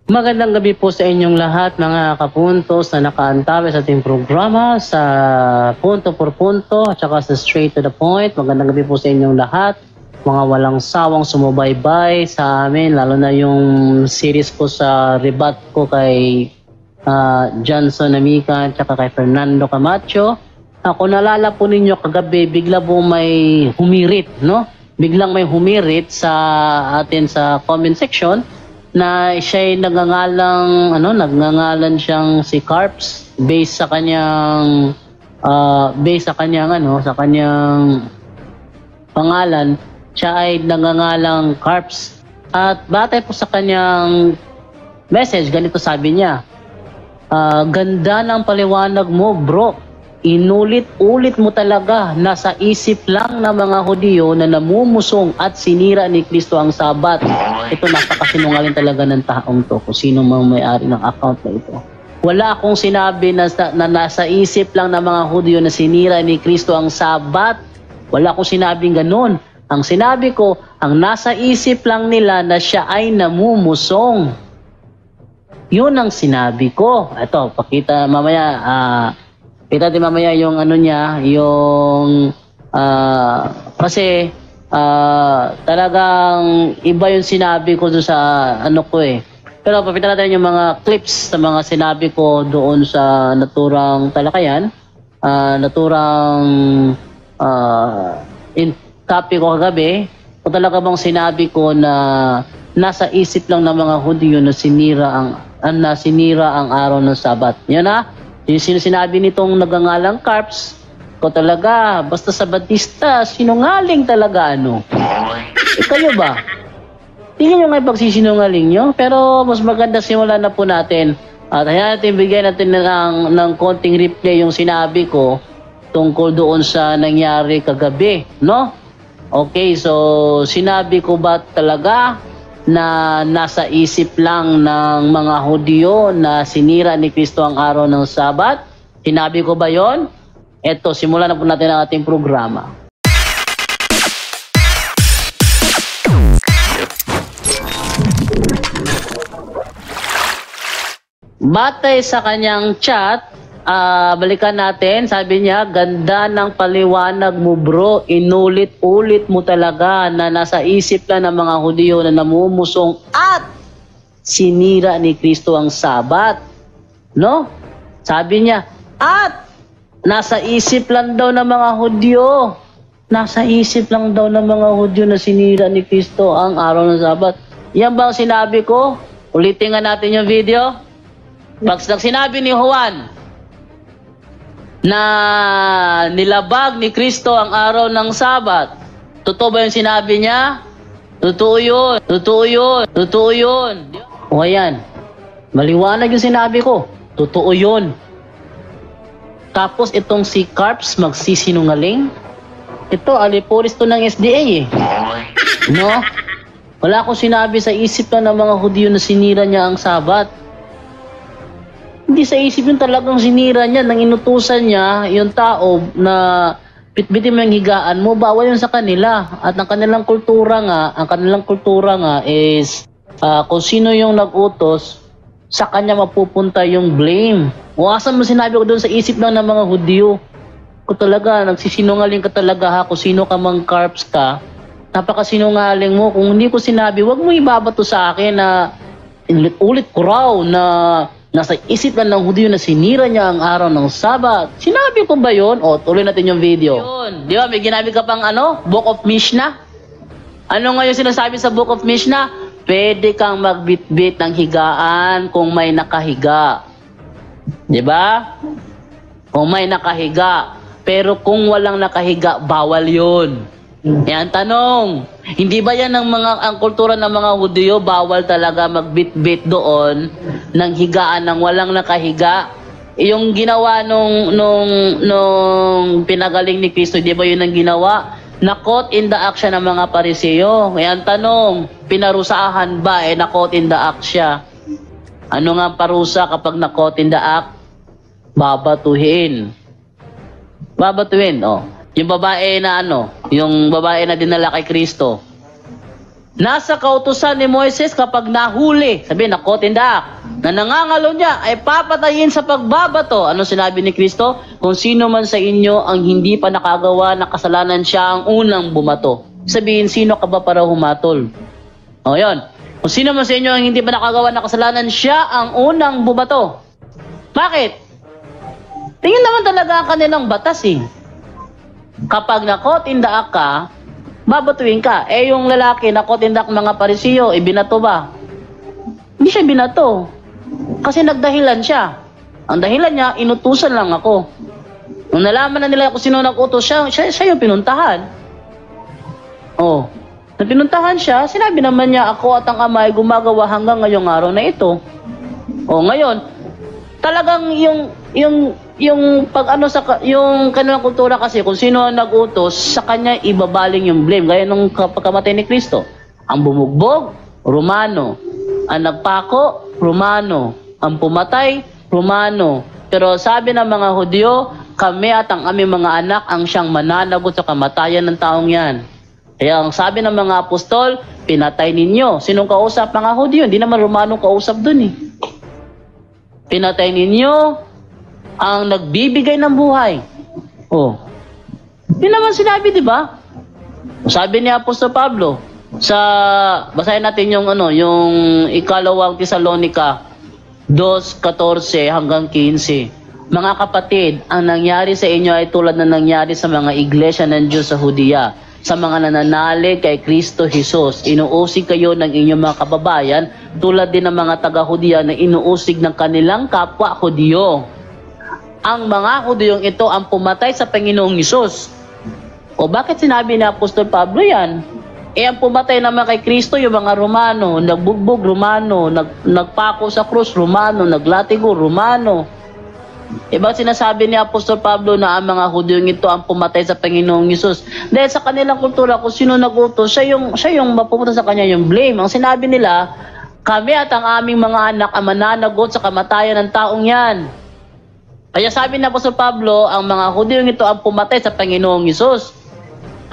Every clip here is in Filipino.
Magandang gabi po sa inyong lahat mga kapuntos na nakaantabi sa ating programa sa punto por punto at saka sa straight to the point. Magandang gabi po sa inyong lahat, mga walang sawang sumubaybay sa amin, lalo na yung series ko sa rebat ko kay Johnson Amica at saka kay Fernando Camacho. Kung nalala po ninyo kagabi, bigla po may humirit, no? Biglang may humirit sa atin sa comment section na siya'y nagngangalan siyang si Carps based sa kanyang pangalan. Siya ay nagngangalang Carps. At batay po sa kanyang message, ganito sabi niya, ganda ng paliwanag mo, bro. Inulit-ulit mo talaga, nasa isip lang ng mga Hudyo na namumusong at sinira ni Kristo ang Sabat. Ito, napakasinungaling talaga ng taong to, kung sino mang may-ari ng account na ito. Wala akong sinabi na nasa isip lang ng mga Hudyo na sinira ni Kristo ang Sabat. Wala akong sinabing ganun. Ang sinabi ko, ang nasa isip lang nila na siya ay namumusong. Yun ang sinabi ko. Ito, pakita mamaya, kita din mamaya yung ano niya, yung kasi talagang iba yung sinabi ko doon sa ano ko eh. Pero papita natin yung mga clips sa mga sinabi ko doon sa naturang talakayan, naturang in copy ko kagabi. Kung talaga bang sinabi ko na nasa isip lang ng mga Hudyo na sinira ang araw ng Sabat. Yan na. Yung sinabi nitong nagangalang Carps, ko talaga, basta sa Batista, sinungaling talaga ano. Kayo ba? Tingnan nyo nga pagsisinungaling nyo, pero mas maganda simulan na po natin. At ayan natin, bigyan natin ng konting replay yung sinabi ko tungkol doon sa nangyari kagabi, no? Okay, so sinabi ko ba talaga na nasa isip lang ng mga Hudyo na sinira ni Kristo ang araw ng Sabat? Sinabi ko ba yon? Eto, simulan na po natin ang ating programa. Batay sa kanyang chat, balikan natin, sabi niya, ganda ng paliwanag mo bro, inulit-ulit mo talaga na nasa isip lang ng mga Hudyo na namumusong at sinira ni Kristo ang Sabat. No? Sabi niya, at nasa isip lang daw ng mga Hudyo. Nasa isip lang daw ng mga Hudyo na sinira ni Kristo ang araw ng Sabat. Yan ba ang sinabi ko? Ulitin nga natin yung video. Pag sinabi ni Juan na nilabag ni Kristo ang araw ng Sabat, totoo ba yung sinabi niya? Totoo yun. Totoo yun. Totoo yun. O ayan, maliwanag yung sinabi ko. Totoo yun. Tapos itong si Carps magsisinungaling. Ito, alipuris to ng SDA eh. No? Wala akong sinabi sa isip lang ng mga Hudyo na sinira niya ang Sabat. Hindi sa isip yung talagang sinira niya, nang inutusan niya yung tao na bitbitin mo yung higaan mo, bawal yun sa kanila. At ang kanilang kultura nga is kung sino yung nag-utos, sa kanya mapupunta yung blame. O asan mo sinabi ko doon sa isip lang ng mga Hudyo? Kung talaga, nagsisinungaling ka talaga ha, kung sino ka mang Carps ka, napakasinungaling mo. Kung hindi ko sinabi, wag mo ibabato sa akin na ulit-ulit ko raw na nasa isip lang ng Hudyo na sinira niya ang araw ng Sabat. Sinabi ko ba yun? O, tuloy natin yung video. Yun. Di ba, may ginamit ka pang Book of Mishnah? Ano nga yung sinasabi sa Book of Mishnah? Pwede kang magbitbit ng higaan kung may nakahiga. Di ba? Kung may nakahiga. Pero kung walang nakahiga, bawal yun. Yan, tanong. Hindi ba yan ang kultura ng mga Hudyo, bawal talaga magbitbit doon ng higaan ng walang nakahiga? Yung ginawa nung pinagaling ni Kristo, di ba yun ang ginawa? Na-caught in the act siya ng mga Pariseo. Yan, tanong. Pinarusahan ba? Na-caught in the act siya. Ano nga parusa kapag na-caught in the act? Babatuhin. Babatuhin, oh. Yung babae na yung babae na dinala kay Kristo. Nasa kautusan ni Moises kapag nahuli, sabi na caught in the act, na nangangalo niya ay papatayin sa pagbabato. Ano sinabi ni Kristo? Kung sino man sa inyo ang hindi pa nakagawa na kasalanan, siya ang unang bumato. Sabihin, sino ka ba para humatol? O yun. Kung sino man sa inyo ang hindi pa nakagawa na kasalanan, siya ang unang bumato. Bakit? Tingin naman talaga ang kanilang batas eh. Kapag na-caught in the act ka, babatuin ka. Eh yung lalaki na caught in the act mga Parisiyo, binato ba? Hindi siya binato. Kasi nagdahilan siya. Ang dahilan niya, inutusan lang ako. Nung nalaman na nila kung sino nag-utos, siya yung pinuntahan. Oh, nung pinuntahan siya, sinabi naman niya, ako at ang ama ay gumagawa hanggang ngayong araw na ito. Oh, ngayon, talagang yung pag ano sa yung kanilang kultura kasi kung sino ang nag-utos sa kanya ibabaling yung blame gaya nung pagkamatay ni Kristo. Ang bumugbog, Romano. Ang nagpako, Romano. Ang pumatay, Romano. Pero sabi ng mga Hudyo, kami at ang aming mga anak ang siyang mananagot sa kamatayan ng taong yan. Kaya ang sabi ng mga apostol, pinatay ninyo. Sinong kausap? Mga Hudyo. Hindi naman Romano kausap dun eh. Pinatay ninyo ang nagbibigay ng buhay. Oh. Yun naman sinabi, di ba? Sabi ni Apostol Pablo sa basahin natin yung yung ikalawang Tesalonica 2:14 hanggang 15. Mga kapatid, ang nangyari sa inyo ay tulad na nangyari sa mga iglesia ng Diyos sa Hudiya. Sa mga nananalig kay Kristo Jesus, inuusig kayo ng inyong mga kababayan tulad din ng mga taga-Hudiya na inuusig ng kanilang kapwa Hudyo. Ang mga Hudyong ito ang pumatay sa Panginoong Hesus. O bakit sinabi ni Apostol Pablo yan? Ang pumatay naman kay Kristo yung mga Romano, nagbugbog Romano, nagpako sa krus Romano, naglatigo Romano. Bakit sinasabi ni Apostol Pablo na ang mga Hudyong ito ang pumatay sa Panginoong Hesus? Dahil sa kanilang kultura, kung sino nag-utos, siya yung mapupunta sa kanya yung blame. Ang sinabi nila, kami at ang aming mga anak ang mananagot sa kamatayan ng taong yan. Kaya sabi ni Apostol Pablo, ang mga Hudyong ito ang pumatay sa Panginoong Hesus.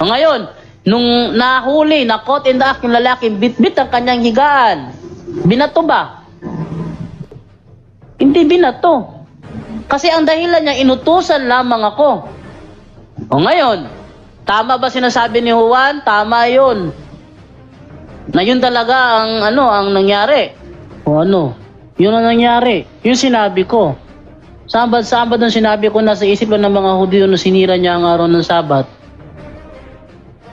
Ngayon, nung nahuli, na-caught in the act yung lalaki, bit-bit ang kanyang higaan. Binato ba? Hindi binato. Kasi ang dahilan niya, inutusan lamang ako. O ngayon, tama ba sinasabi ni Juan? Tama yun. Na yun talaga ang nangyari. O yun ang nangyari. Yung sinabi ko. Saan ba doon sinabi ko na sa isip lang ng mga Hudyo na sinira niya ang araw ng Sabat?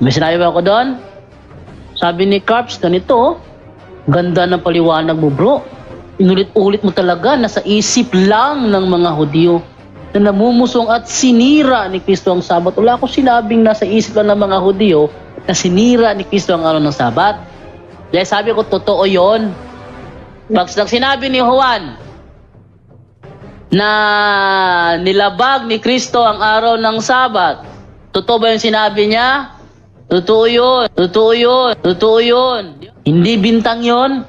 May sinabi ba ako doon? Sabi ni Carps, ganito, ganda ng paliwanag mo bro. Inulit-ulit mo talaga na sa isip lang ng mga Hudyo na namumusong at sinira ni Kristo ang Sabat. Wala akong sinabing nasa isip lang ng mga Hudyo na sinira ni Kristo ang araw ng Sabat. Dahil sabi ko, totoo yon. Pag sinabi ni Juan na nilabag ni Kristo ang araw ng Sabat, totoo ba yung sinabi niya? Totoo yun. Totoo yun. Totoo yun. Hindi bintang yon.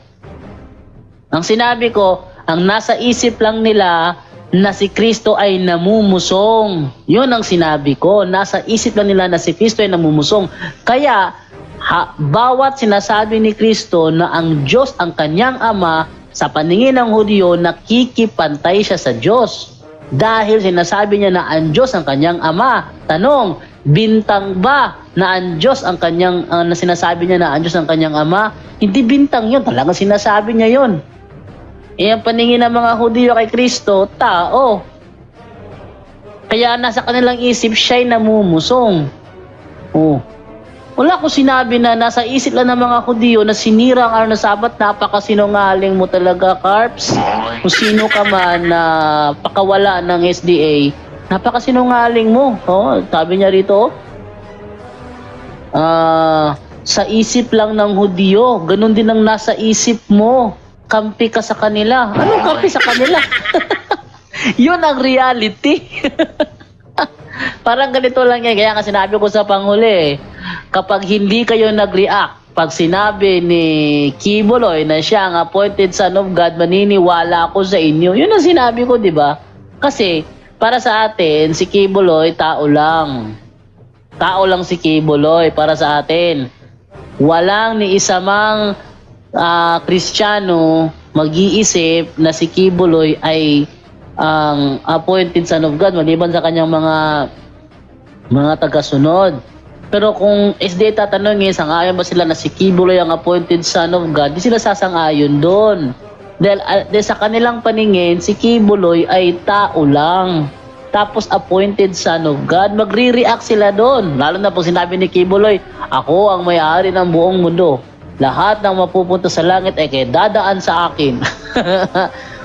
Ang sinabi ko, ang nasa isip lang nila na si Kristo ay namumusong. Yun ang sinabi ko. Nasa isip lang nila na si Kristo ay namumusong. Kaya, bawat sinasabi ni Kristo na ang Diyos ang kanyang Ama, sa paningin ng Hudyo, nakikipantay siya sa Diyos. Dahil sinasabi niya na ang Diyos ang kanyang Ama. Tanong, bintang ba na ang Diyos ang kanyang, na sinasabi niya na ang Diyos ang kanyang Ama? Hindi bintang yun. Talagang sinasabi niya yun. Ang paningin ng mga Hudyo kay Kristo, tao. Kaya nasa kanilang isip, siya'y namumusong. Wala ko sinabi na nasa isip lang ng mga Hudyo na sinira ang araw ng Sabat. Napakasinungaling mo talaga, Carps. Kung sino ka man na pakawala ng SDA, napakasinungaling mo. Sabi niya rito, sa isip lang ng Hudyo, ganun din ang nasa isip mo. Kampi ka sa kanila. Anong kampi sa kanila? Yun ang reality. Parang ganito lang yan. Kaya nga sinabi ko sa panghuli, kapag hindi kayo nag-react, pag sinabi ni Kibuloy na siya ang appointed son of God, maniniwala ako sa inyo. Yun ang sinabi ko, di ba? Kasi, para sa atin, si Kibuloy, tao lang. Tao lang si Kibuloy para sa atin. walang ni isa mang Kristiyano mag-iisip na si Kibuloy ay ang appointed son of God maliban sa kanyang mga tagasunod. Pero kung SDA tatanungin, sang-ayon ba sila na si Kibuloy ang appointed son of God, di sila sasang-ayon doon. Dahil sa kanilang paningin, si Kibuloy ay tao lang. Tapos appointed son of God, magre-react sila doon. Lalo na pag sinabi ni Kibuloy, ako ang may-ari ng buong mundo. Lahat ng mapupunta sa langit ay kaya dadaan sa akin.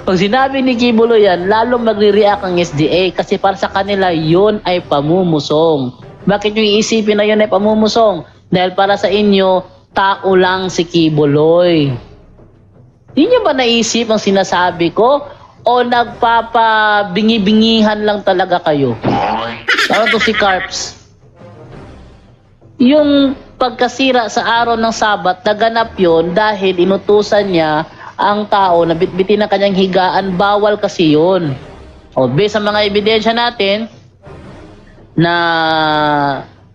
Pag sinabi ni Kibuloy yan, lalong magre-react ang SDA kasi para sa kanila yun ay pamumusong. Bakit yung iisipin na yun ay pamumusong? Dahil para sa inyo, tao lang si Kibuloy. Hindi nyo ba naisip ang sinasabi ko? O nagpapabingi-bingihan lang talaga kayo? Ano to si Carps? Yung pagkasira sa araw ng Sabat, naganap yon dahil inutusan niya ang tao na bitbitin na kanyang higaan, bawal kasi yun. O based sa mga ebidensya natin, na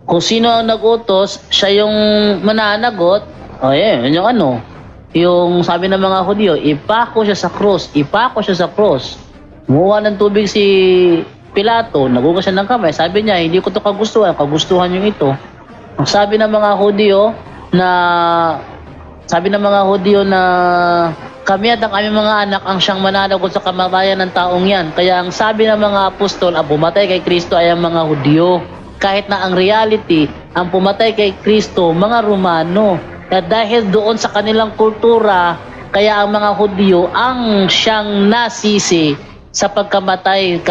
kung sino ang nag-utos, siya yung mananagot, o yun yung ano, yung sabi ng mga Hudyo, ipako siya sa cross, ipako siya sa cross. Kumuha ng tubig si Pilato, nagugas siya ng kamay, sabi niya, hindi ko to kagustuhan, kagustuhan yung ito. Ang sabi ng mga Hudyo na kami at ang aming mga anak ang siyang mananagot sa kamatayan ng taong yan. Kaya ang sabi ng mga apostol, ang pumatay kay Kristo ay ang mga Hudyo. Kahit na ang reality, ang pumatay kay Kristo, mga Romano. At dahil doon sa kanilang kultura, kaya ang mga Hudyo ang siyang nasisi sa pagkamatay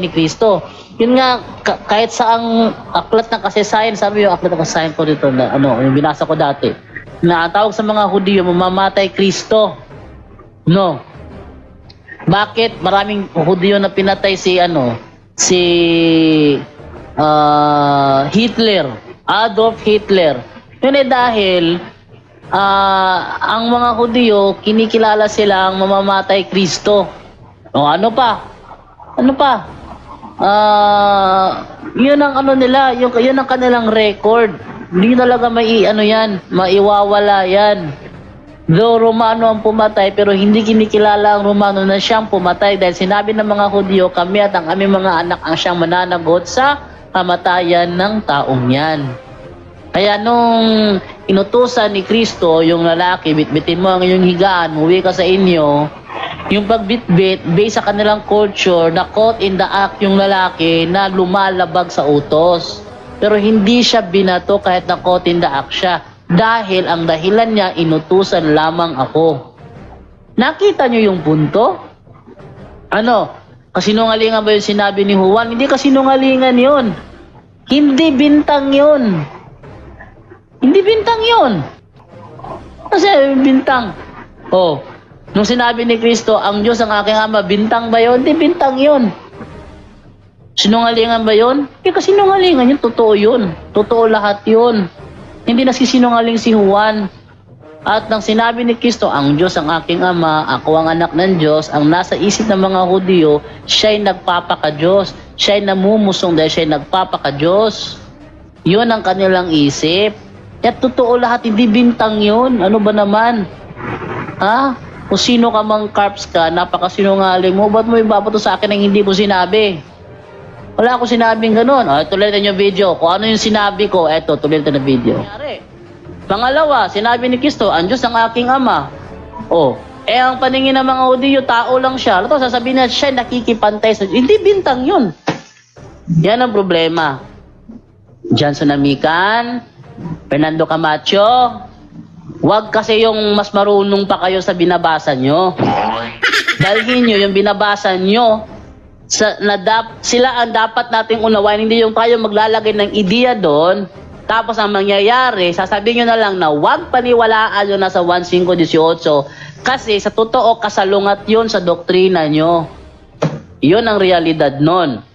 ni Kristo. Yun nga, kahit sa ang aklat ng kasaysayan, sabi yung aklat ng kasaysayan ko dito, na, yung binasa ko dati, na ang tawag sa mga Hudyo, mamamatay Kristo. No. Bakit maraming Hudyo na pinatay si Hitler, Adolf Hitler? Yun dahil ang mga Hudyo, kinikilala silang mamamatay Kristo. O ano pa? Yun ang nila, yun ang kanilang record. Hindi talaga maiwawala yan. Though Romano ang pumatay, pero hindi kinikilala ang Romano na siyang pumatay dahil sinabi ng mga Hudyo, kami at ang aming mga anak ang siyang mananagot sa kamatayan ng taong yan. Kaya nung inutusan ni Kristo yung lalaki, bitbitin mo ang iyong higaan, uwi ka sa inyo, yung pagbitbit, based sa kanilang culture, na caught in the act yung lalaki na lumalabag sa utos. Pero hindi siya binato kahit na caught in the act siya. Dahil ang dahilan niya, inutusan lamang ako. Nakita nyo yung punto? Kasinungalingan ba yung sinabi ni Juan? Hindi kasinungalingan yun. Hindi bintang yun. Hindi bintang yun. Kasi bintang. Nung sinabi ni Kristo, ang Diyos ang aking ama, bintang ba yun? Hindi bintang yun. Sinungalingan ba yun? Hindi kasi sinungalingan yun. Totoo yun. Totoo lahat yun. Hindi nasisinungaling si Juan. At nang sinabi ni Kristo, ang Diyos ang aking ama, ako ang anak ng Diyos, ang nasa isip ng mga Hudyo, siya'y nagpapaka-Diyos. Siya'y namumusong dahil siya'y nagpapaka-Diyos. Yun ang kanilang isip. At totoo lahat, hindi bintang yun. Ano ba naman? Kung sino ka mang Carps ka, napakasinungaling mo, ba't mo ibabato sa akin ang hindi mo sinabi? Wala akong sinabing ganun. Tuloy na yung video. Kung ano yung sinabi ko, eto, tuloy na video. Pangalawa, sinabi ni Kristo, ang Diyos ang aking ama. Ang paningin ng mga Hudyo, tao lang siya. Ito, sasabihin na siya nakikipantay sa Diyos. Hindi bintang yun. Yan ang problema. Johnson Amican, Fernando Camacho, wag kasi yung mas marunong pa kayo sa binabasa nyo. Dalhin nyo yung binabasa nyo sila ang dapat nating unawain, hindi yung tayo maglalagay ng ideya doon, tapos ang mangyayari, sasabihin nyo na lang na wag paniwalaan yun nasa 1:5:18 kasi sa totoo kasalungat yun sa doktrina nyo. Yun ang realidad nun.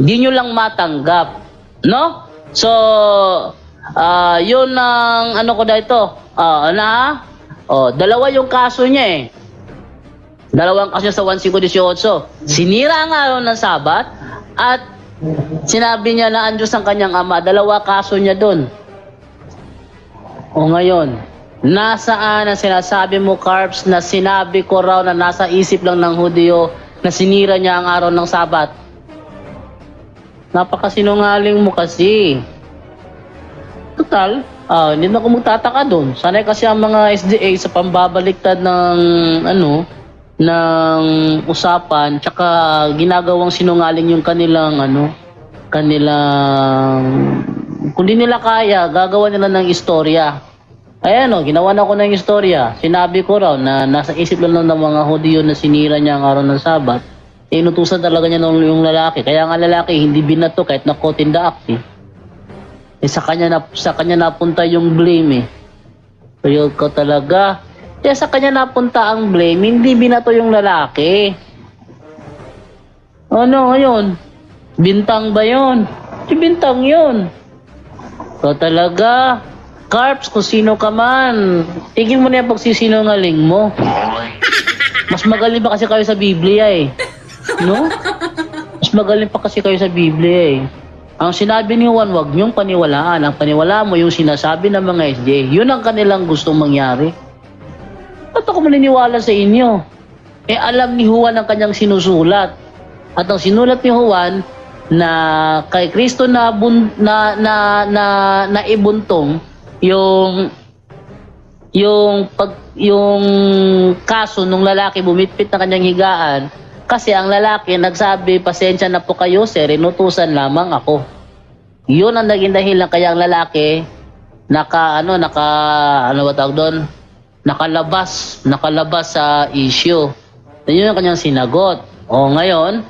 Hindi nyo lang matanggap. No? So, yun ang ko dito. Dalawa yung kaso niya eh. Dalawang kaso sa 1:5:18. Sinira ang araw ng Sabat at sinabi niya na ang Diyos ang kanyang ama. Dalawa kaso niya doon. O ngayon, nasaan ang sinasabi mo, Carbs, na sinabi ko raw na nasa isip lang ng Hudyo na sinira niya ang araw ng Sabat? Napakasinungaling mo kasi. Total, hindi na ako magtataka doon. Sanay kasi ang mga SDA sa pambabaliktad ng ng usapan, tsaka ginagawang sinungaling yung kanilang kung di nila kaya, gagawa nila ng istorya. Ayan ginawa na ko ng istorya. Sinabi ko raw na nasa isip lang ng mga Hudyo na sinira niya ang araw ng Sabat. Inutusan talaga niya yung lalaki. Kaya nga lalaki hindi binato kahit na caught in the act sa kanya napunta yung blame Pero ko talaga. Kaya sa kanya napunta ang blame, hindi binato yung lalaki. Ano yun? Bintang ba yun? Si bintang yun. So talaga, Carbs, kung sino ka man, tigil mo na yung pagsisinungaling mo. Mas magaling pa kasi kayo sa Biblia no? Mas magaling pa kasi kayo sa Biblia Ang sinabi ni Juan, wag niyong paniwalaan. Ang paniwalaan mo yung sinasabi ng mga SJ. Yun ang kanilang gustong mangyari. Ba't ako maniniwala sa inyo? Alam ni Juan ang kanyang sinusulat. At ang sinulat ni Juan na kay Kristo na ibuntong yung kaso nung lalaki bumitpit ng kanyang higaan kasi ang lalaki nagsabi, pasensya na po kayo sir, inutusan lamang ako. Yun ang naging dahilan kaya ang lalaki nakalabas sa issue. Yun ang kanyang sinagot. Ngayon,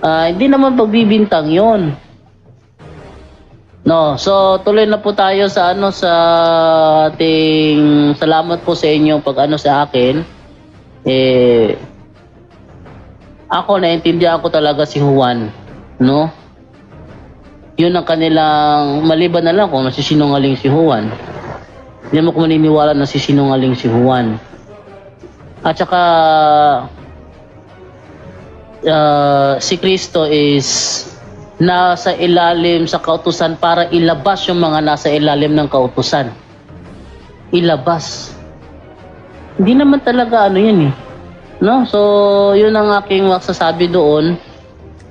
hindi naman pagbibintang yun. No, so tuloy na po tayo sa sa ating salamat po sa inyo pag sa akin. Ako naintindihan ko talaga si Juan, no? Yun ang kanilang maliban na lang kung nasisinungaling si Juan. Hindi mo ko maniniwala na nasisinungaling si Juan. At saka si Kristo is nasa ilalim sa kautusan para ilabas yung mga nasa ilalim ng kautusan. Ilabas. Hindi naman talaga yan No? So, yun ang aking masasabi doon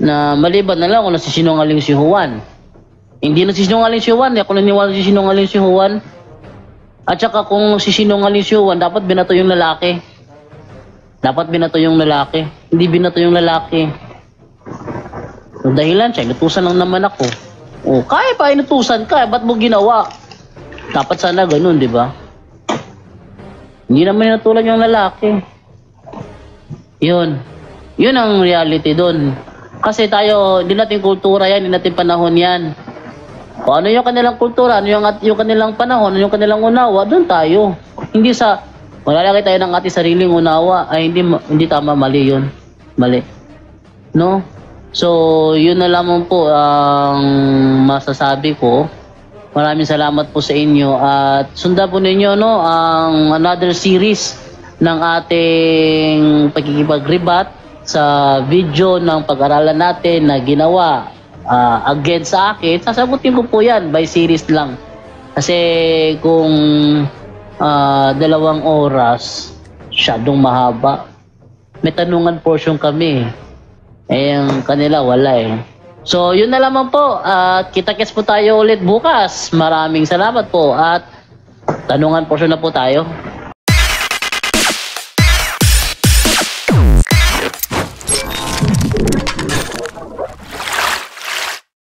na maliban na lang kung nasisinungaling si Juan. Hindi nasisinungaling si Juan, ako naniwala nasisinungaling si Juan. At saka kung sisinungaling si Juan, dapat binato yung lalaki. Hindi binato yung lalaki. Ang dahilan siya, inutusan lang naman ako. Kaya pa inutusan ka, ba't mo ginawa? Dapat sana ganun, di ba? Hindi naman inutulan yung lalaki. Yun ang reality doon. Kasi tayo, hindi natin kultura yan, hindi natin panahon yan. Kung ano yung kanilang kultura, ano yung kanilang panahon, ano yung kanilang unawa, doon tayo. Hindi sa, malalagay tayo ng ating sariling unawa, ay hindi tama, mali yun. Mali. No? So, yun na lamang po ang masasabi ko. Maraming salamat po sa inyo at sundan po ninyo ang another series ng ating pagkikipag-rebat sa video ng pag-aralan natin na ginawa against sa akin. Sasagutin ko po yan by series lang. Kasi kung 2 oras, masyadong mahaba. May tanungan portion kami. Yung kanila wala So, yun na lamang po. Kita-kits po tayo ulit bukas. Maraming salamat po. At tanungan portion na po tayo.